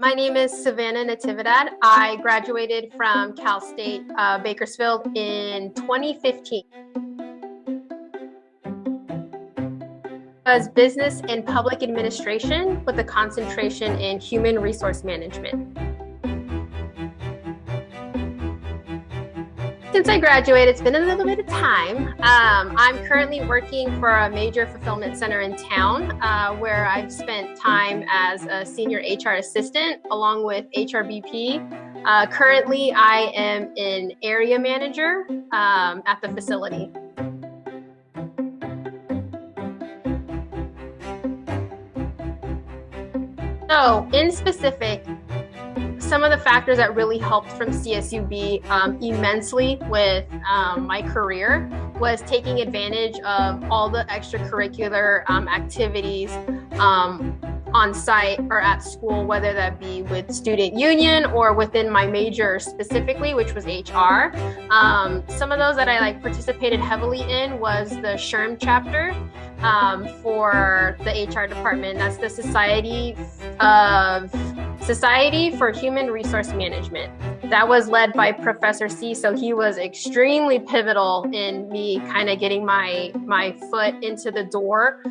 My name is Savannah Natividad. I graduated from Cal State Bakersfield in 2015. As business and public administration with a concentration in human resource management. Since I graduated, it's been a little bit of time. I'm currently working for a major fulfillment center in town where I've spent time as a senior HR assistant along with HRBP. Currently, I am an area manager at the facility. So in specific, some of the factors that really helped from CSUB immensely with my career was taking advantage of all the extracurricular activities on site or at school, whether that be with student union or within my major specifically, which was HR. Some of those that I participated heavily in was the SHRM chapter for the HR department. That's the Society for Human Resource Management. That was led by Professor C, so he was extremely pivotal in me kind of getting my foot into the door.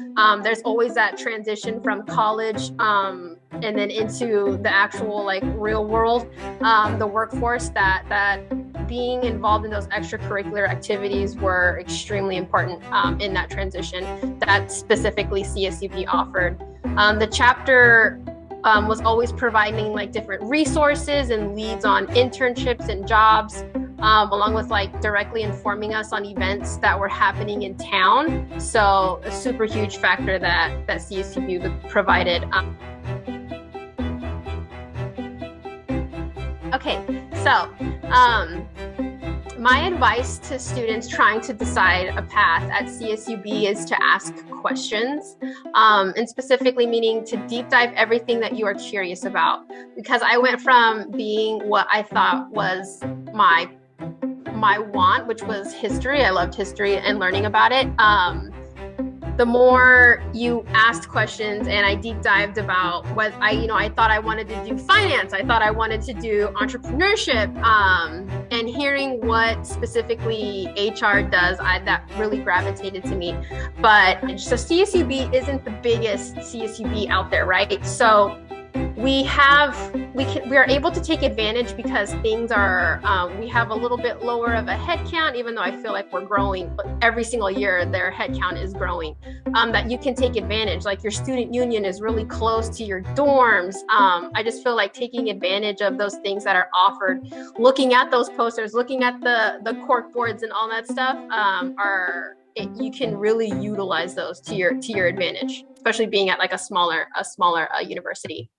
There's always that transition from college and then into the actual real world, the workforce, that being involved in those extracurricular activities were extremely important in that transition that specifically CSUB offered. The chapter was always providing different resources and leads on internships and jobs, along with directly informing us on events that were happening in town. So a super huge factor that CSUB provided. Okay, so my advice to students trying to decide a path at CSUB is to ask questions, and specifically meaning to deep dive everything that you are curious about. Because I went from being what I thought was my want, which was history. I loved history and learning about it. The more you asked questions and I deep dived about what I thought I wanted to do finance, I thought I wanted to do entrepreneurship, and hearing what specifically HR does, that really gravitated to me. But so CSUB isn't the biggest CSUB out there, right? So we are able to take advantage because things are, we have a little bit lower of a head count, even though I feel like we're growing, but every single year their head count is growing, that you can take advantage. Like your student union is really close to your dorms. I just feel like taking advantage of those things that are offered, looking at those posters, looking at the cork boards and all that stuff, you can really utilize those to your advantage, especially being at a smaller university.